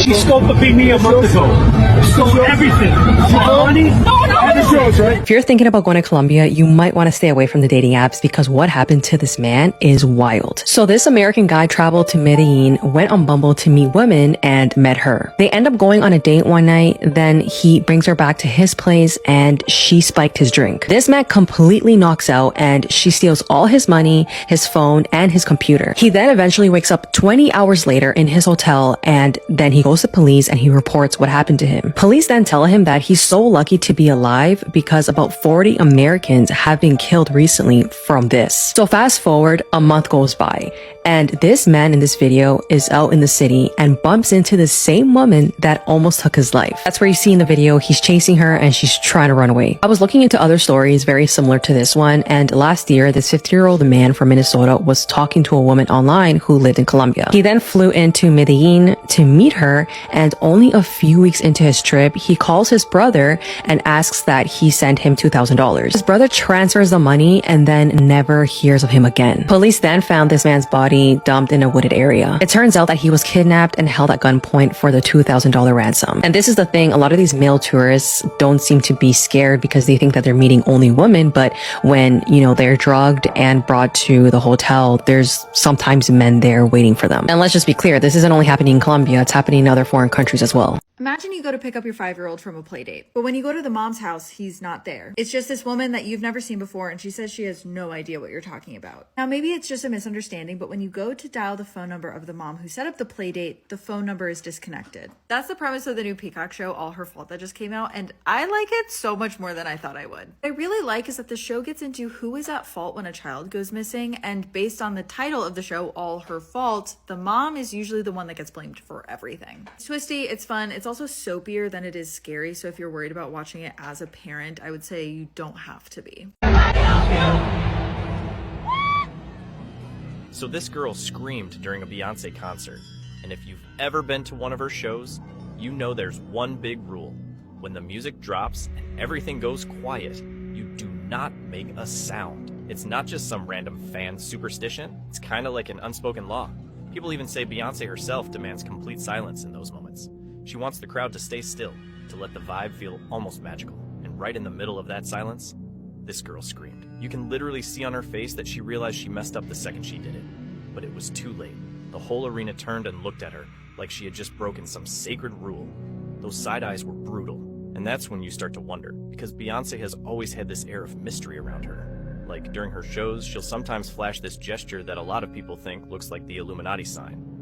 She stole the me a month ago. Stole everything. Money. If you're thinking about going to Colombia, you might want to stay away from the dating apps because what happened to this man is wild. So this American guy traveled to Medellin, went on Bumble to meet women, and met her. They end up going on a date one night, then he brings her back to his place and she spiked his drink. This man completely knocks out and she steals all his money, his phone, and his computer. He then eventually wakes up 20 hours later in his hotel and then he goes to police and he reports what happened to him. Police then tell him that he's so lucky to be alive because about 40 Americans have been killed recently from this. So fast forward, a month goes by and this man in this video is out in the city and bumps into the same woman that almost took his life. That's where you see in the video, he's chasing her and she's trying to run away. I was looking into other stories very similar to this one, and last year, this 50-year-old man from Minnesota was talking to a woman online who lived in Colombia. He then flew into Medellin to meet her, and only a few weeks into his trip, he calls his brother and asks that he send him $2,000. His brother transfers the money and then never hears of him again. Police then found this man's body dumped in a wooded area. It turns out that he was kidnapped and held at gunpoint for the $2,000 ransom. And this is the thing, a lot of these male tourists don't seem to be scared because they think that they're meeting only women, but when, they're drugged and brought to the hotel, there's sometimes men there waiting for them. And let's just be clear, this isn't only happening in Colombia, it's happening in other foreign countries as well. Imagine you go to pick up your 5-year-old from a play date, but when you go to the mom's house, he's not there. It's just this woman that you've never seen before, and she says she has no idea what you're talking about. Now, maybe it's just a misunderstanding, but when you go to dial the phone number of the mom who set up the play date, the phone number is disconnected. That's the premise of the new Peacock show, All Her Fault, that just came out, and I like it so much more than I thought I would. What I really like is that the show gets into who is at fault when a child goes missing, and based on the title of the show, All Her Fault, the mom is usually the one that gets blamed for everything. It's twisty, it's fun, it's also soapier than it is scary, so if you're worried about watching it as a parent, I would say you don't have to be. So this girl screamed during a Beyoncé concert, and if you've ever been to one of her shows, you know there's one big rule. When the music drops and everything goes quiet, you do not make a sound. It's not just some random fan superstition, it's kind of like an unspoken law. People even say Beyoncé herself demands complete silence in those moments. She wants the crowd to stay still, to let the vibe feel almost magical. And right in the middle of that silence, this girl screamed. You can literally see on her face that she realized she messed up the second she did it. But it was too late. The whole arena turned and looked at her like she had just broken some sacred rule. Those side eyes were brutal. And that's when you start to wonder, because Beyoncé has always had this air of mystery around her. Like during her shows, she'll sometimes flash this gesture that a lot of people think looks like the Illuminati sign.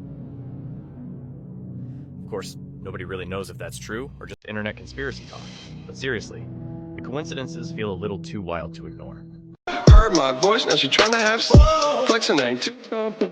Of course, nobody really knows if that's true or just internet conspiracy talk. But seriously, the coincidences feel a little too wild to ignore. Heard my voice, now she trying to have flexing ain't too.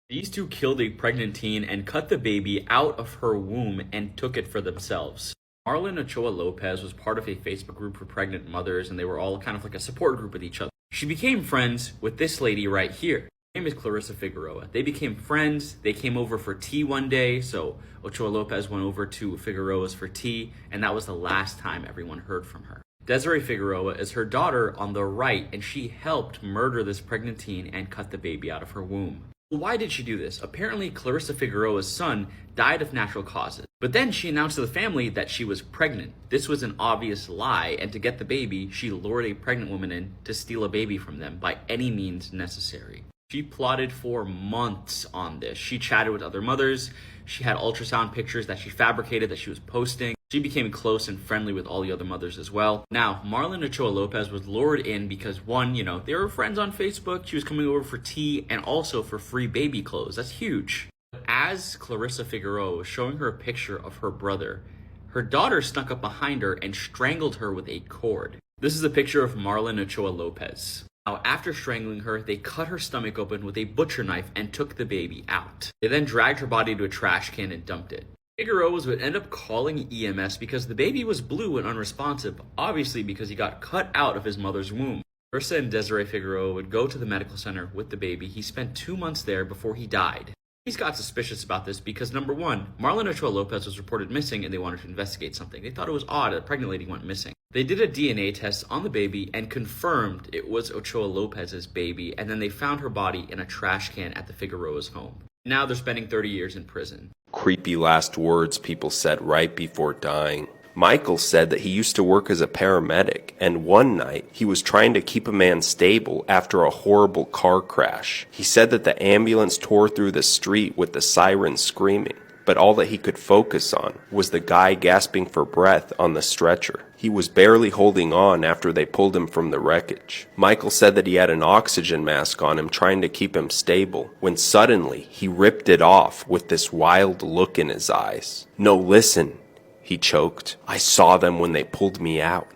These two killed a pregnant teen and cut the baby out of her womb and took it for themselves. Marlon Ochoa Lopez was part of a Facebook group for pregnant mothers, and they were all kind of like a support group with each other. She became friends with this lady right here. Her name is Clarissa Figueroa. They became friends. They came over for tea one day, so Ochoa Lopez went over to Figueroa's for tea, and that was the last time everyone heard from her. Desiree Figueroa is her daughter on the right, and she helped murder this pregnant teen and cut the baby out of her womb. Why did she do this? Apparently, Clarissa Figueroa's son died of natural causes. But then she announced to the family that she was pregnant. This was an obvious lie, and to get the baby, she lured a pregnant woman in to steal a baby from them by any means necessary. She plotted for months on this. She chatted with other mothers. She had ultrasound pictures that she fabricated that she was posting. She became close and friendly with all the other mothers as well. Now, Marlon Ochoa Lopez was lured in because one, they were friends on Facebook. She was coming over for tea and also for free baby clothes. That's huge. As Clarissa Figueroa was showing her a picture of her brother, her daughter snuck up behind her and strangled her with a cord. This is a picture of Marlon Ochoa Lopez. Now, after strangling her, they cut her stomach open with a butcher knife and took the baby out. They then dragged her body to a trash can and dumped it. Figueroa's would end up calling EMS because the baby was blue and unresponsive, obviously because he got cut out of his mother's womb. Ursa and Desiree Figueroa would go to the medical center with the baby. He spent 2 months there before he died. Police got suspicious about this because, number one, Marlon Ochoa Lopez was reported missing and they wanted to investigate something. They thought it was odd that a pregnant lady went missing. They did a DNA test on the baby and confirmed it was Ochoa Lopez's baby, and then they found her body in a trash can at the Figueroa's home. Now they're spending 30 years in prison. Creepy last words people said right before dying. Michael said that he used to work as a paramedic, and one night he was trying to keep a man stable after a horrible car crash. He said that the ambulance tore through the street with the sirens screaming, but all that he could focus on was the guy gasping for breath on the stretcher. He was barely holding on after they pulled him from the wreckage. Michael said that he had an oxygen mask on him trying to keep him stable, when suddenly he ripped it off with this wild look in his eyes. "No, listen," he choked. "I saw them when they pulled me out.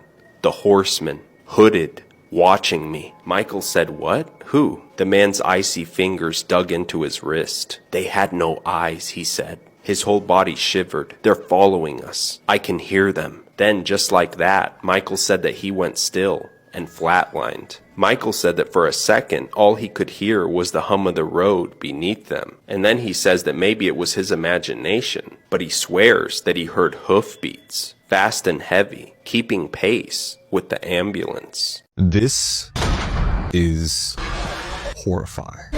The horsemen, hooded, watching me." Michael said, "What? Who?" The man's icy fingers dug into his wrist. "They had no eyes," he said. His whole body shivered. "They're following us. I can hear them." Then, just like that, Michael said that he went still and flatlined. Michael said that for a second, all he could hear was the hum of the road beneath them. And then he says that maybe it was his imagination, but he swears that he heard hoofbeats, fast and heavy, keeping pace with the ambulance. This is horrifying.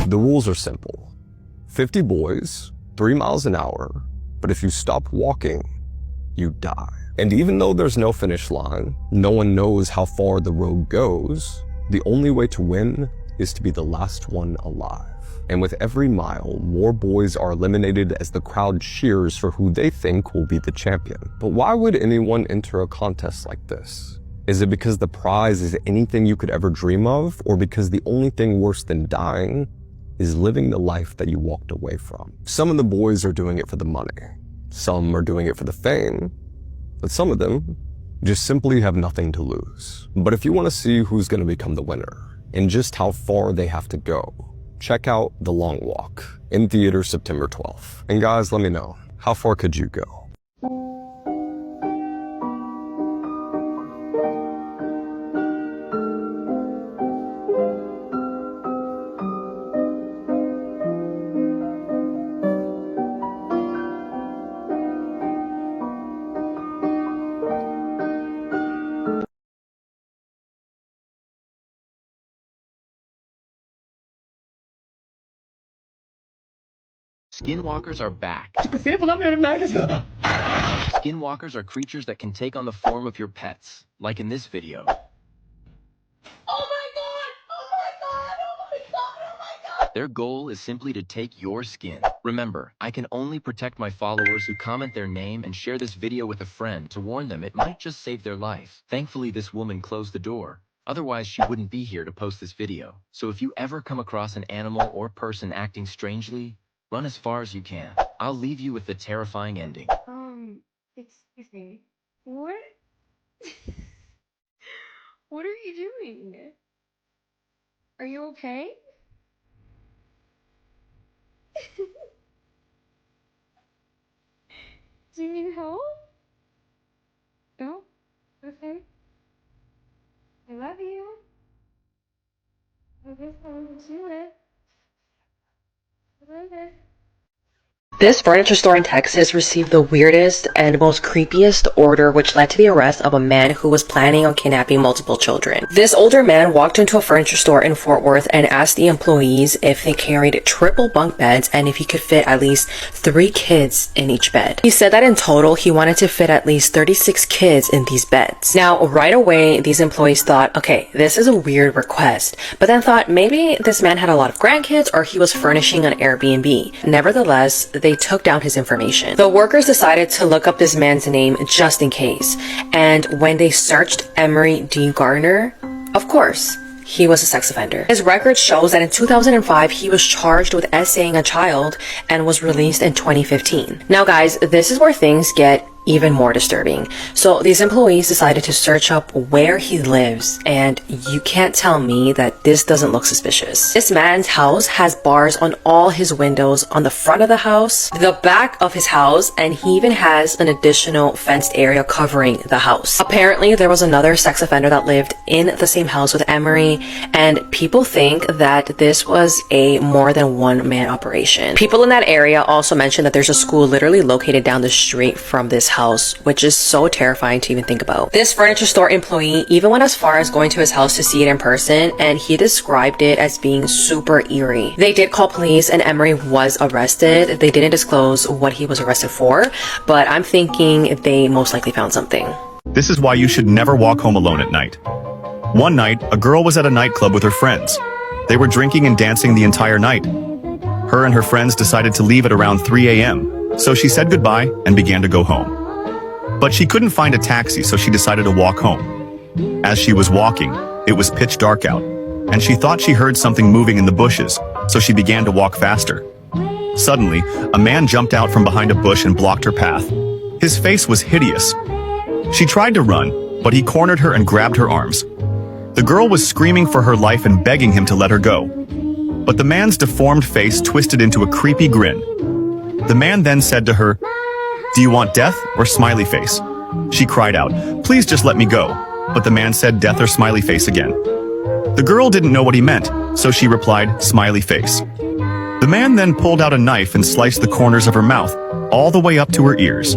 The rules are simple. 50 boys, 3 miles an hour, but if you stop walking, you die. And even though there's no finish line, no one knows how far the road goes, the only way to win is to be the last one alive. And with every mile, more boys are eliminated as the crowd cheers for who they think will be the champion. But why would anyone enter a contest like this? Is it because the prize is anything you could ever dream of, or because the only thing worse than dying is living the life that you walked away from? Some of the boys are doing it for the money. Some are doing it for the fame. But some of them just simply have nothing to lose. But if you want to see who's going to become the winner and just how far they have to go, check out The Long Walk in theaters September 12th. And guys, let me know, how far could you go? Skinwalkers are back. Skinwalkers are creatures that can take on the form of your pets, like in this video. Oh my god! Oh my god! Oh my god! Oh my god! Their goal is simply to take your skin. Remember, I can only protect my followers who comment their name and share this video with a friend to warn them it might just save their life. Thankfully, this woman closed the door. Otherwise, she wouldn't be here to post this video. So if you ever come across an animal or person acting strangely, run as far as you can. I'll leave you with the terrifying ending. Excuse me. What? What are you doing? Are you okay? Do you need help? No? Okay. I love you. I guess I'll do it. I love it. This furniture store in Texas received the weirdest and most creepiest order, which led to the arrest of a man who was planning on kidnapping multiple children. This older man walked into a furniture store in Fort Worth and asked the employees if they carried triple bunk beds and if he could fit at least 3 kids in each bed. He said that in total, he wanted to fit at least 36 kids in these beds. Now, right away, these employees thought, okay, this is a weird request, but then thought maybe this man had a lot of grandkids or he was furnishing an Airbnb. Nevertheless, they took down his information. The workers decided to look up this man's name just in case. And when they searched Emery D. Gardner, of course, he was a sex offender. His record shows that in 2005, he was charged with essaying a child and was released in 2015. Now guys, this is where things get even more disturbing. So these employees decided to search up where he lives, and you can't tell me that this doesn't look suspicious. This man's house has bars on all his windows, on the front of the house, the back of his house, and he even has an additional fenced area covering the house. Apparently, there was another sex offender that lived in the same house with Emery, and people think that this was a more than one-man operation. People in that area also mentioned that there's a school literally located down the street from this house, which is so terrifying to even think about. This furniture store employee even went as far as going to his house to see it in person, and he described it as being super eerie. They did call police and Emery was arrested. They didn't disclose what he was arrested for, but I'm thinking they most likely found something. This is why you should never walk home alone at night. One night, a girl was at a nightclub with her friends. They were drinking and dancing the entire night. Her and her friends decided to leave at around 3 a.m., so she said goodbye and began to go home. But she couldn't find a taxi, so she decided to walk home. As she was walking, it was pitch dark out, and she thought she heard something moving in the bushes, so she began to walk faster. Suddenly, a man jumped out from behind a bush and blocked her path. His face was hideous. She tried to run, but he cornered her and grabbed her arms. The girl was screaming for her life and begging him to let her go. But the man's deformed face twisted into a creepy grin. The man then said to her, "Do you want death or smiley face?" She cried out, "Please just let me go." But the man said death or smiley face again. The girl didn't know what he meant, so she replied, "Smiley face." The man then pulled out a knife and sliced the corners of her mouth, all the way up to her ears.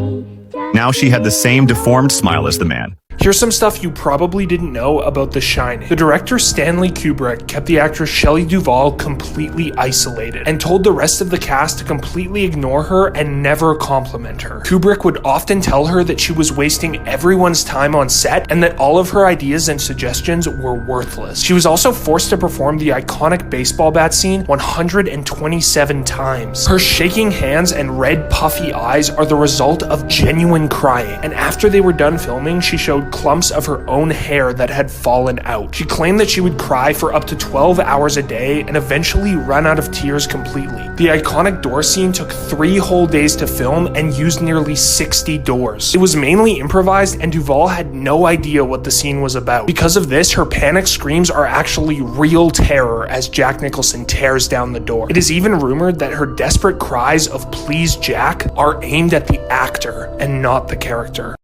Now she had the same deformed smile as the man. Here's some stuff you probably didn't know about The Shining. The director Stanley Kubrick kept the actress Shelley Duvall completely isolated and told the rest of the cast to completely ignore her and never compliment her. Kubrick would often tell her that she was wasting everyone's time on set and that all of her ideas and suggestions were worthless. She was also forced to perform the iconic baseball bat scene 127 times. Her shaking hands and red puffy eyes are the result of genuine crying, and after they were done filming, she showed clumps of her own hair that had fallen out. She claimed that she would cry for up to 12 hours a day and eventually run out of tears completely. The iconic door scene took 3 whole days to film and used nearly 60 doors. It was mainly improvised and Duvall had no idea what the scene was about. Because of this, her panic screams are actually real terror as Jack Nicholson tears down the door. It is even rumored that her desperate cries of "Please Jack" are aimed at the actor and not the character.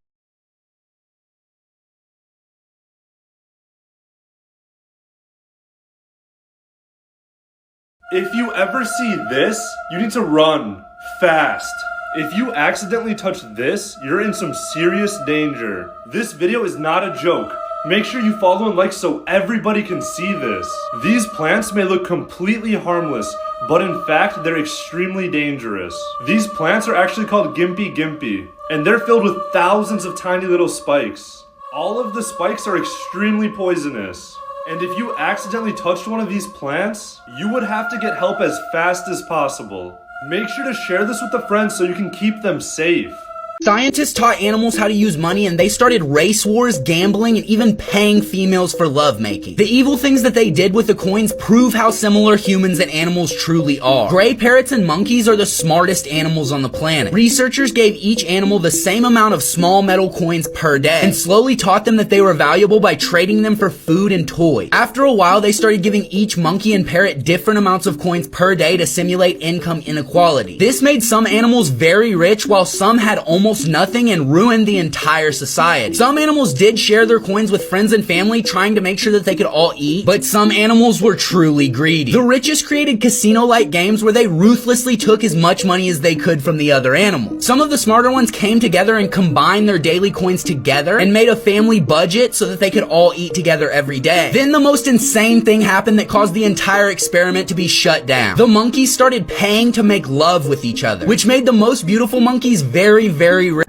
If you ever see this, you need to run fast. If you accidentally touch this, you're in some serious danger. This video is not a joke. Make sure you follow and like so everybody can see this. These plants may look completely harmless, but in fact, they're extremely dangerous. These plants are actually called gympie, and they're filled with thousands of tiny little spikes. All of the spikes are extremely poisonous. And if you accidentally touched one of these plants, you would have to get help as fast as possible. Make sure to share this with a friend so you can keep them safe. Scientists taught animals how to use money, and they started race wars, gambling, and even paying females for lovemaking. The evil things that they did with the coins prove how similar humans and animals truly are. Gray parrots and monkeys are the smartest animals on the planet. Researchers gave each animal the same amount of small metal coins per day, and slowly taught them that they were valuable by trading them for food and toys. After a while, they started giving each monkey and parrot different amounts of coins per day to simulate income inequality. This made some animals very rich, while some had almost nothing and ruined the entire society. Some animals did share their coins with friends and family, trying to make sure that they could all eat, but some animals were truly greedy. The richest created casino-like games where they ruthlessly took as much money as they could from the other animals. Some of the smarter ones came together and combined their daily coins together and made a family budget so that they could all eat together every day. Then the most insane thing happened that caused the entire experiment to be shut down. The monkeys started paying to make love with each other, which made the most beautiful monkeys very, very rich.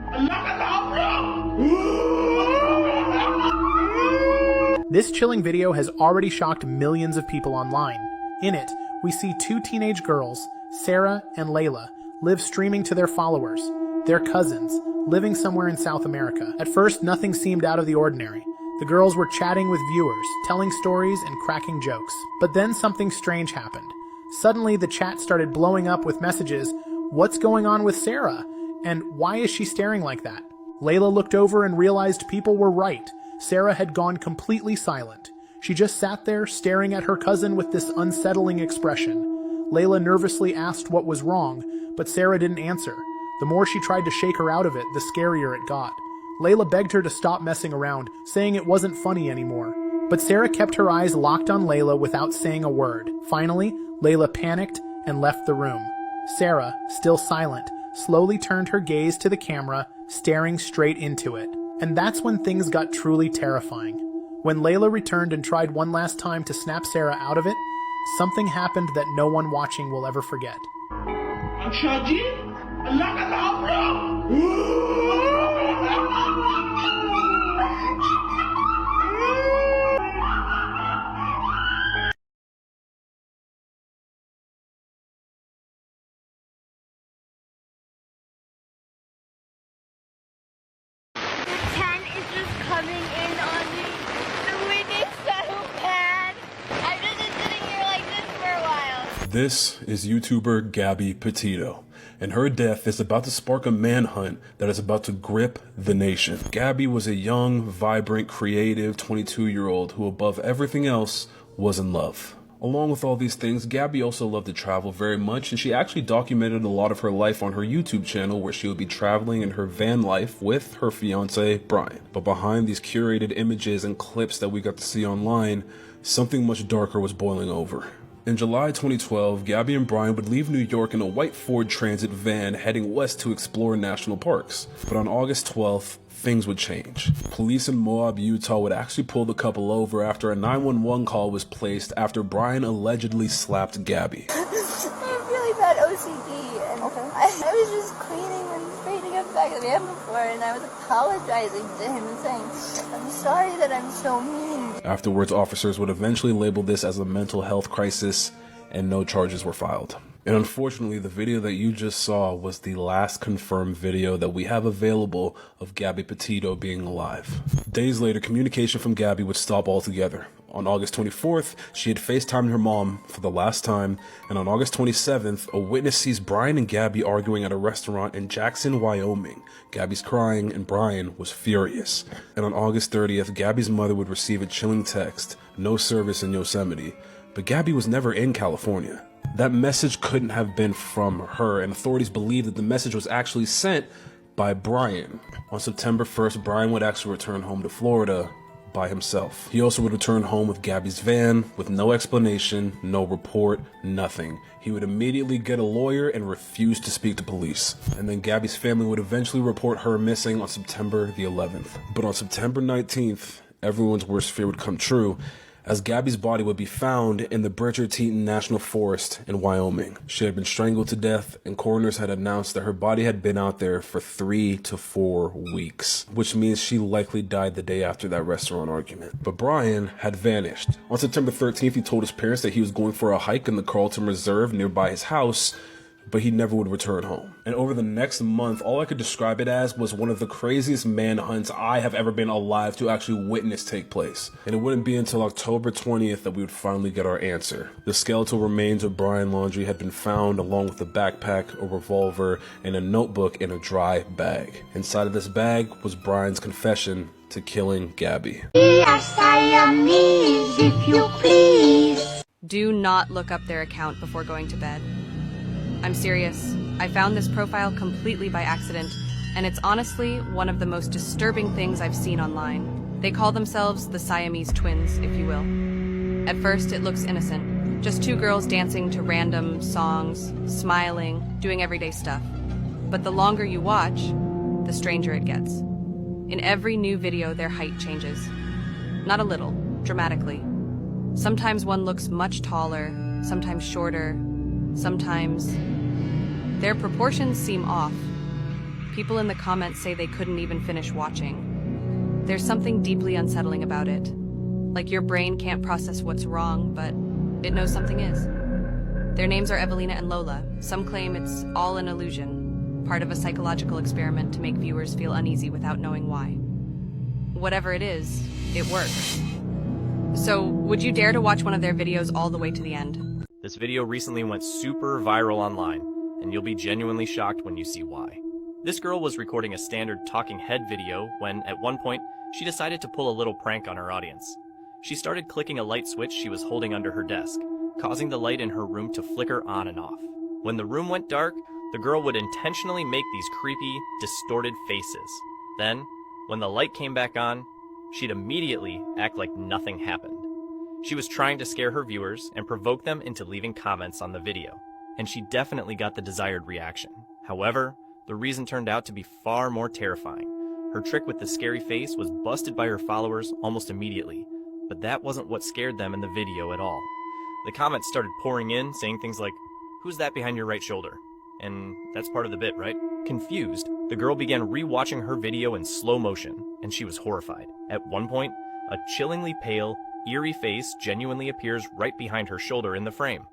This chilling video has already shocked millions of people online. In it, we see 2 teenage girls, Sarah and Layla, live streaming to their followers, their cousins, living somewhere in South America. At first, nothing seemed out of the ordinary. The girls were chatting with viewers, telling stories and cracking jokes. But then something strange happened. Suddenly, the chat started blowing up with messages, "What's going on with Sarah? And why is she staring like that?" Layla looked over and realized people were right. Sarah had gone completely silent. She just sat there staring at her cousin with this unsettling expression. Layla nervously asked what was wrong, but Sarah didn't answer. The more she tried to shake her out of it, the scarier it got. Layla begged her to stop messing around, saying it wasn't funny anymore. But Sarah kept her eyes locked on Layla without saying a word. Finally, Layla panicked and left the room. Sarah, still silent, slowly turned her gaze to the camera, staring straight into it. And that's when things got truly terrifying. When Layla returned and tried one last time to snap Sarah out of it, something happened that no one watching will ever forget. This is YouTuber Gabby Petito, and her death is about to spark a manhunt that is about to grip the nation. Gabby was a young, vibrant, creative 22-year-old who above everything else was in love. Along with all these things, Gabby also loved to travel very much, and she actually documented a lot of her life on her YouTube channel where she would be traveling in her van life with her fiance, Brian. But behind these curated images and clips that we got to see online, something much darker was boiling over. In July 2012, Gabby and Brian would leave New York in a white Ford Transit van heading west to explore national parks. But on August 12th, things would change. Police in Moab, Utah would actually pull the couple over after a 911 call was placed after Brian allegedly slapped Gabby. I have really bad OCD, and I was just cleaning and straightening up back of the van before, and I was apologizing to him and saying, I'm sorry that I'm so mean. Afterwards, officers would eventually label this as a mental health crisis, and no charges were filed. And unfortunately, the video that you just saw was the last confirmed video that we have available of Gabby Petito being alive. Days later, communication from Gabby would stop altogether. On August 24th, she had FaceTimed her mom for the last time, and on August 27th, a witness sees Brian and Gabby arguing at a restaurant in Jackson, Wyoming. Gabby's crying, and Brian was furious. And on August 30th, Gabby's mother would receive a chilling text, no service in Yosemite. But Gabby was never in California. That message couldn't have been from her, and authorities believe that the message was actually sent by Brian. On September 1st, Brian would actually return home to Florida by himself. He also would return home with Gabby's van with no explanation, no report, nothing. He would immediately get a lawyer and refuse to speak to police. And then Gabby's family would eventually report her missing on September the 11th. But on September 19th, everyone's worst fear would come true, as Gabby's body would be found in the Bridger-Teton National Forest in Wyoming. She had been strangled to death, and coroners had announced that her body had been out there for 3 to 4 weeks, which means she likely died the day after that restaurant argument. But Brian had vanished. On September 13th, he told his parents that he was going for a hike in the Carlton Reserve nearby his house, but he never would return home. And over the next month, all I could describe it as was one of the craziest manhunts I have ever been alive to actually witness take place. And it wouldn't be until October 20th that we would finally get our answer. The skeletal remains of Brian Laundrie had been found along with a backpack, a revolver, and a notebook in a dry bag. Inside of this bag was Brian's confession to killing Gabby. We are Siamese, if you please. Do not look up their account before going to bed. I'm serious. I found this profile completely by accident, and it's honestly one of the most disturbing things I've seen online. They call themselves the Siamese twins, if you will. At first, it looks innocent. Just 2 girls dancing to random songs, smiling, doing everyday stuff. But the longer you watch, the stranger it gets. In every new video, their height changes. Not a little, dramatically. Sometimes one looks much taller, sometimes shorter, sometimes their proportions seem off. People in the comments say they couldn't even finish watching. There's something deeply unsettling about it. Like your brain can't process what's wrong, but it knows something is. Their names are Evelina and Lola. Some claim it's all an illusion, part of a psychological experiment to make viewers feel uneasy without knowing why. Whatever it is, it works. So, would you dare to watch one of their videos all the way to the end? This video recently went super viral online, and you'll be genuinely shocked when you see why. This girl was recording a standard talking head video when, at one point, she decided to pull a little prank on her audience. She started clicking a light switch she was holding under her desk, causing the light in her room to flicker on and off. When the room went dark, the girl would intentionally make these creepy, distorted faces. Then, when the light came back on, she'd immediately act like nothing happened. She was trying to scare her viewers and provoke them into leaving comments on the video, and she definitely got the desired reaction. However, the reason turned out to be far more terrifying. Her trick with the scary face was busted by her followers almost immediately, but that wasn't what scared them in the video at all. The comments started pouring in, saying things like, "Who's that behind your right shoulder?" And that's part of the bit, right? Confused, the girl began re-watching her video in slow motion, and she was horrified. At one point, a chillingly pale, eerie face genuinely appears right behind her shoulder in the frame.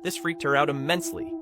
This freaked her out immensely,